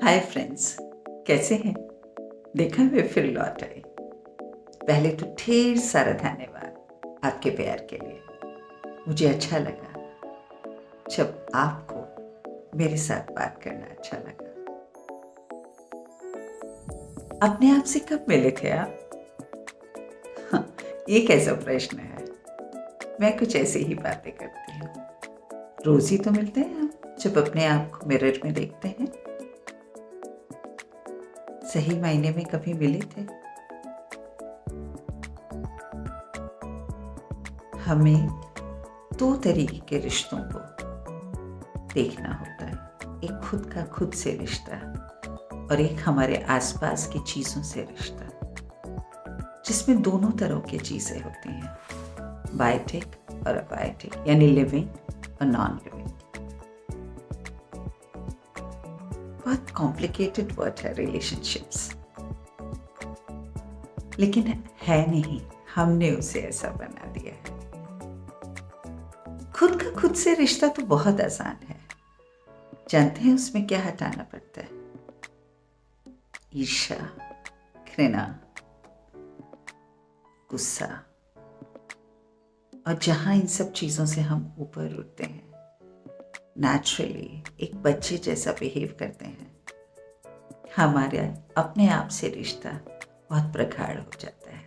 Hi friends, कैसे हैं? देखा मैं फिर लौट आई। पहले तो ढेर सारा धन्यवाद आपके प्यार के लिए। मुझे अच्छा लगा जब आपको मेरे साथ बात करना अच्छा लगा। अपने आप से कब मिले थे आप? हाँ, ये कैसा प्रश्न है। मैं कुछ ऐसे ही बातें करती हूँ। रोज ही तो मिलते हैं हम, जब अपने आप को मिरर में देखते हैं। सही मायने में कभी मिले थे? हमें दो तरीके के रिश्तों को देखना होता है। एक खुद का खुद से रिश्ता और एक हमारे आसपास की चीज़ों से रिश्ता, जिसमें दोनों तरह की चीज़ें होती हैं, बायोटिक और अबायोटिक, यानी लिविंग और नॉन लिविंग। बहुत कॉम्प्लिकेटेड वर्ड है रिलेशनशिप्स, लेकिन है नहीं, हमने उसे ऐसा बना दिया है। खुद का खुद से रिश्ता तो बहुत आसान है। जानते हैं उसमें क्या हटाना पड़ता है? ईर्ष्या, घृणा, गुस्सा। और जहां इन सब चीजों से हम ऊपर उठते हैं, नेचुरली एक बच्चे जैसा बिहेव करते हैं, हमारे अपने आप से रिश्ता बहुत प्रगाढ़ हो जाता है।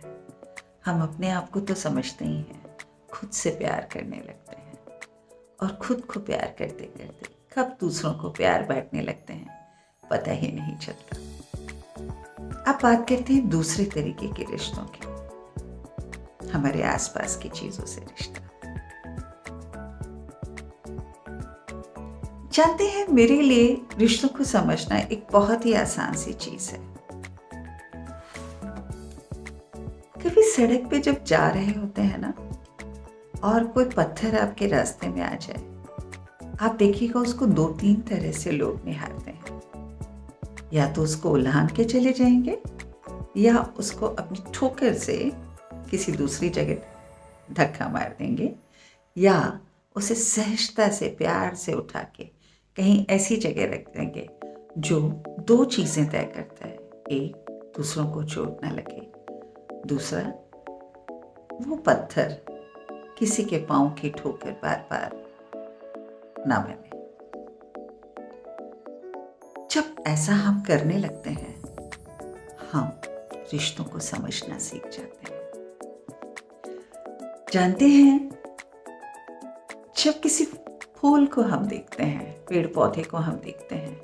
हम अपने आप को तो समझते ही हैं, खुद से प्यार करने लगते हैं और खुद को प्यार करते करते कब दूसरों को प्यार बांटने लगते हैं पता ही नहीं चलता। अब बात करते हैं दूसरे तरीके के रिश्तों की, हमारे आसपास की चीजों से रिश्ता। जानते हैं, मेरे लिए रिश्तों को समझना एक बहुत ही आसान सी चीज है। कभी सड़क पे जब जा रहे होते हैं ना, और कोई पत्थर आपके रास्ते में आ जाए, आप देखिएगा उसको दो तीन तरह से लोग निहारते हैं। या तो उसको उल्हान के चले जाएंगे, या उसको अपनी ठोकर से किसी दूसरी जगह धक्का मार देंगे, या उसे सहजता से प्यार से उठा के कहीं ऐसी जगह रख देंगे जो दो चीजें तय करता है। एक, दूसरों को चोट ना लगे। दूसरा, वो पत्थर किसी के पांव की ठोकर बार बार ना बने। जब ऐसा हम करने लगते हैं, हम रिश्तों को समझना सीख जाते हैं। जानते हैं, जब किसी फूल को हम देखते हैं, पेड़ पौधे को हम देखते हैं,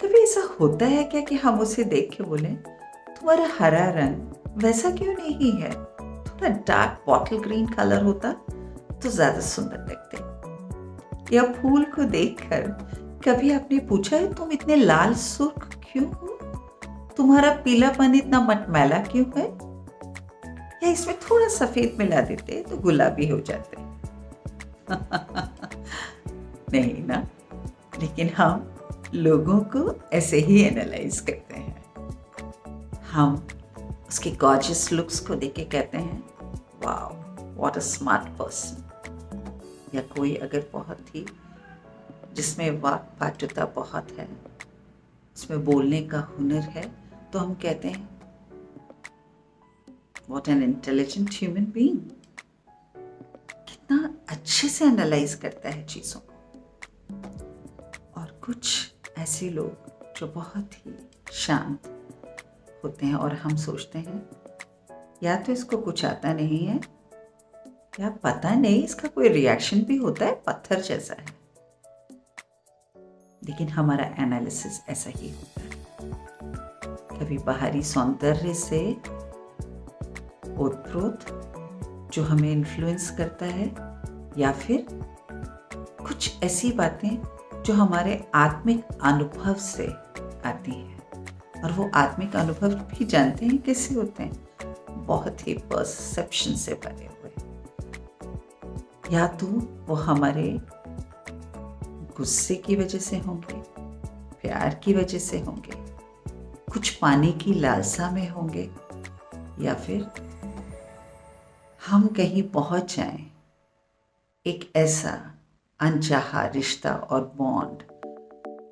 कभी ऐसा होता है क्या कि हम उसे देख के बोलें, तुम्हारा हरा रंग वैसा क्यों नहीं है, थोड़ा डार्क बॉटल ग्रीन कलर होता तो ज्यादा सुंदर लगते। या फूल को देखकर कभी आपने पूछा है, तुम इतने लाल सुर्ख क्यों हो, तुम्हारा पीलापन इतना मटमैला क्यों है? या इसमें थोड़ा सफेद मिला देते तो गुलाबी हो जाते। नहीं ना, लेकिन हम लोगों को ऐसे ही एनालाइज करते हैं। हम उसके गॉर्जियस लुक्स को देख के कहते हैं, wow what a smart person. या कोई अगर बहुत ही, जिसमें वाक पाटुता बहुत है, उसमें बोलने का हुनर है, तो हम कहते हैं, what an intelligent human being. कितना अच्छे से एनालाइज करता है चीजों को। और कुछ ऐसे लोग जो बहुत ही शांत होते हैं, और हम सोचते हैं या तो इसको कुछ आता नहीं है, या पता नहीं इसका कोई रिएक्शन भी होता है, पत्थर जैसा है। लेकिन हमारा एनालिसिस ऐसा ही होता है। कभी बाहरी सौंदर्य से ओतप्रोत जो हमें इन्फ्लुएंस करता है, या फिर कुछ ऐसी बातें जो हमारे आत्मिक अनुभव से आती हैं। और वो आत्मिक अनुभव भी जानते हैं कैसे होते हैं, बहुत ही परसेप्शन से भरे हुए। या तो वो हमारे गुस्से की वजह से होंगे, प्यार की वजह से होंगे, कुछ पाने की लालसा में होंगे, या फिर हम कहीं पहुंच जाएं, एक ऐसा अनचाहा रिश्ता और बॉन्ड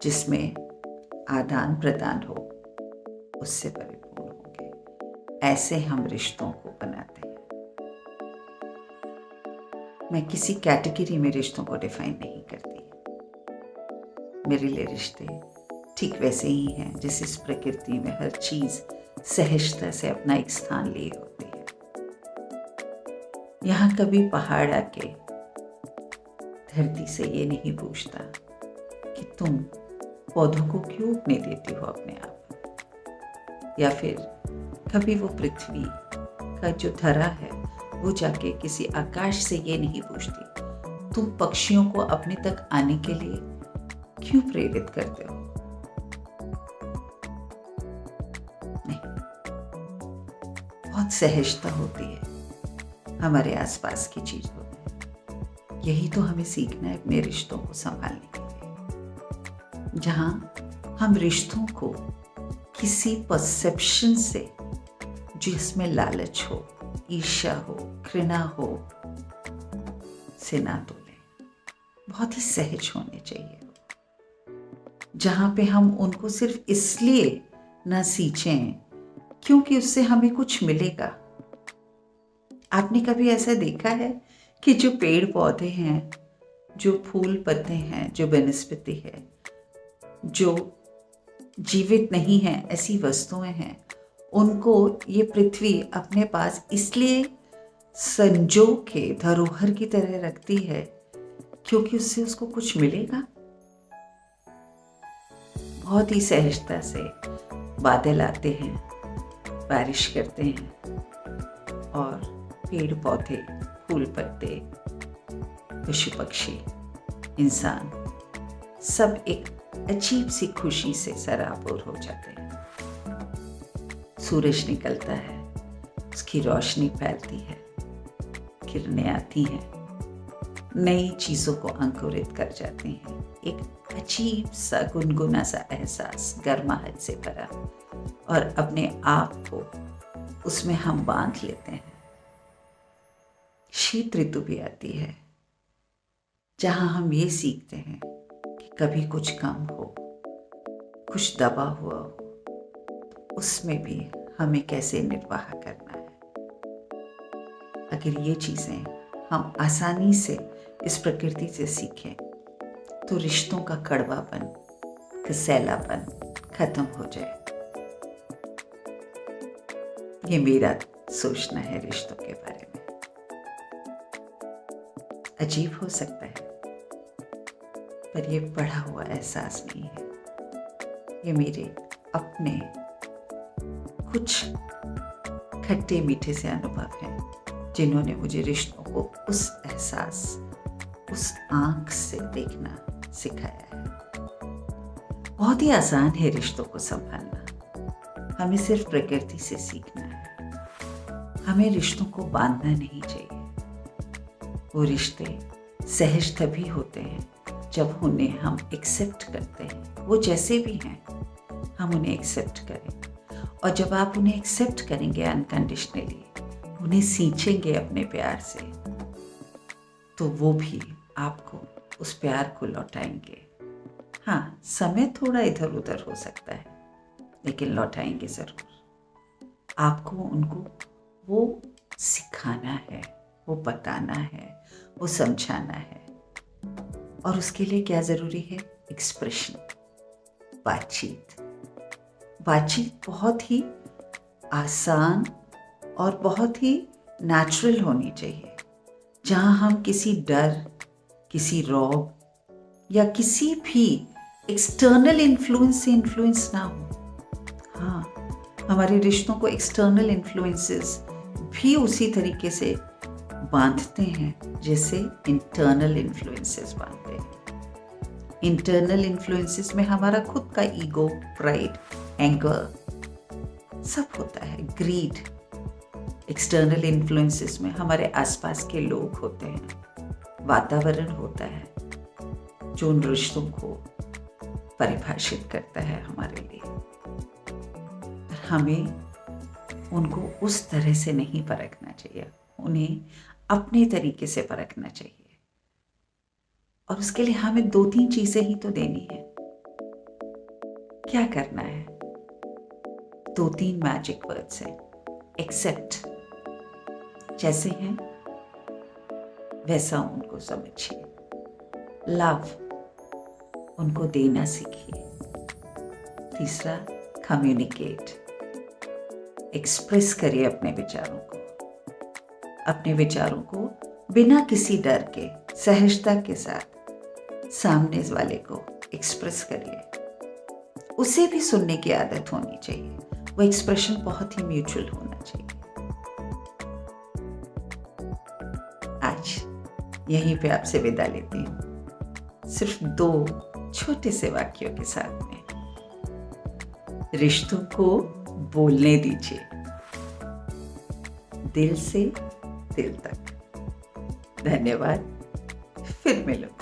जिसमें आदान प्रदान हो, उससे परिपूर्ण होंगे। ऐसे हम रिश्तों को बनाते हैं। मैं किसी कैटेगरी में रिश्तों को डिफाइन नहीं करती। मेरे लिए रिश्ते ठीक वैसे ही हैं जिस इस प्रकृति में हर चीज सहजता से अपना एक स्थान लिए होती है। यहाँ कभी पहाड़ आके धरती से ये नहीं पूछता कि तुम पौधों को क्यों उगने देती हो अपने आप, या फिर कभी वो पृथ्वी का जो धरा है वो जाके किसी आकाश से ये नहीं पूछती तुम पक्षियों को अपने तक आने के लिए क्यों प्रेरित करते हो। नहीं, बहुत सहजता होती है हमारे आसपास की चीजों में। यही तो हमें सीखना है अपने रिश्तों को संभालने के लिए, जहां हम रिश्तों को किसी परसेप्शन से जिसमें लालच हो, ईर्ष्या हो, घृणा हो से ना तोलें। बहुत ही सहज होने चाहिए, जहां पे हम उनको सिर्फ इसलिए ना सींचें क्योंकि उससे हमें कुछ मिलेगा। आपने कभी ऐसा देखा है कि जो पेड़ पौधे हैं, जो फूल पत्ते हैं, जो वनस्पति है, जो जीवित नहीं है, ऐसी वस्तुएं हैं, उनको ये पृथ्वी अपने पास इसलिए संजो के धरोहर की तरह रखती है क्योंकि उससे उसको कुछ मिलेगा। बहुत ही सहजता से बादल आते हैं, बारिश करते हैं, और पेड़ पौधे, फूल पत्ते, पशु पक्षी, इंसान सब एक अजीब सी खुशी से सराबोर हो जाते हैं। सूरज निकलता है, उसकी रोशनी फैलती है, किरणें आती हैं, नई चीजों को अंकुरित कर जाती हैं। एक अजीब सा गुनगुना सा एहसास गर्माहट से भरा, और अपने आप को उसमें हम बांध लेते हैं। शीत ऋतु भी आती है, जहां हम ये सीखते हैं कि कभी कुछ कम हो, कुछ दबा हुआ हो, उसमें भी हमें कैसे निर्वाह करना है। अगर ये चीजें हम आसानी से इस प्रकृति से सीखें तो रिश्तों का कड़वापन, कसैलापन खत्म हो जाए। ये मेरा सोचना है रिश्तों के बारे में। अजीब हो सकता है, पर ये पढ़ा हुआ एहसास नहीं है। ये मेरे अपने कुछ खट्टे मीठे से अनुभव हैं, जिन्होंने मुझे रिश्तों को उस एहसास, उस आंख से देखना सिखाया है। बहुत ही आसान है रिश्तों को संभालना। हमें सिर्फ प्रकृति से सीखना है। हमें रिश्तों को बांधना नहीं चाहिए। वो रिश्ते सहज तभी होते हैं जब उन्हें हम एक्सेप्ट करते हैं। वो जैसे भी हैं, हम उन्हें एक्सेप्ट करें। और जब आप उन्हें एक्सेप्ट करेंगे अनकंडीशनली, उन्हें सींचेंगे अपने प्यार से, तो वो भी आपको उस प्यार को लौटाएंगे। हाँ, समय थोड़ा इधर उधर हो सकता है, लेकिन लौटाएंगे जरूर। आपको उनको वो सिखाना है, वो बताना है, वो समझाना है। और उसके लिए क्या जरूरी है? एक्सप्रेशन, बातचीत। बातचीत बहुत ही आसान और बहुत ही नेचुरल होनी चाहिए, जहां हम किसी डर, किसी रौब या किसी भी एक्सटर्नल इन्फ्लुएंस से इन्फ्लुएंस ना हो। हाँ, हमारे रिश्तों को एक्सटर्नल इन्फ्लुएंसेस भी उसी तरीके से बांधते हैं जैसे इंटरनल इन्फ्लुएंसेस बांधते हैं। इंटरनल इन्फ्लुएंसेस में हमारा खुद का ईगो, प्राइड, एंगर सब होता है, ग्रीड। एक्सटर्नल इन्फ्लुएंसेस में हमारे आसपास के लोग होते हैं, वातावरण होता है जो उन रिश्तों को परिभाषित करता है हमारे लिए। हमें उनको उस तरह से नहीं परखना चाहिए, उन्हें अपने तरीके से परखना चाहिए। और उसके लिए हमें 2-3 चीजें ही तो देनी है। क्या करना है? 2-3 मैजिक वर्ड्स हैं। एक्सेप्ट, जैसे हैं वैसा उनको समझिए। लव, उनको देना सीखिए। तीसरा, कम्युनिकेट, एक्सप्रेस करिए अपने विचारों को। अपने विचारों को बिना किसी डर के, सहजता के साथ सामने वाले को एक्सप्रेस करिए। उसे भी सुनने की आदत होनी चाहिए। वो एक्सप्रेशन बहुत ही म्यूचुअल होना चाहिए। आज यहीं पे आपसे विदा लेती हूँ, सिर्फ 2 छोटे से वाक्यों के साथ में। रिश्तों को बोलने दीजिए, दिल से दिल तक। धन्यवाद, फिर मिलो।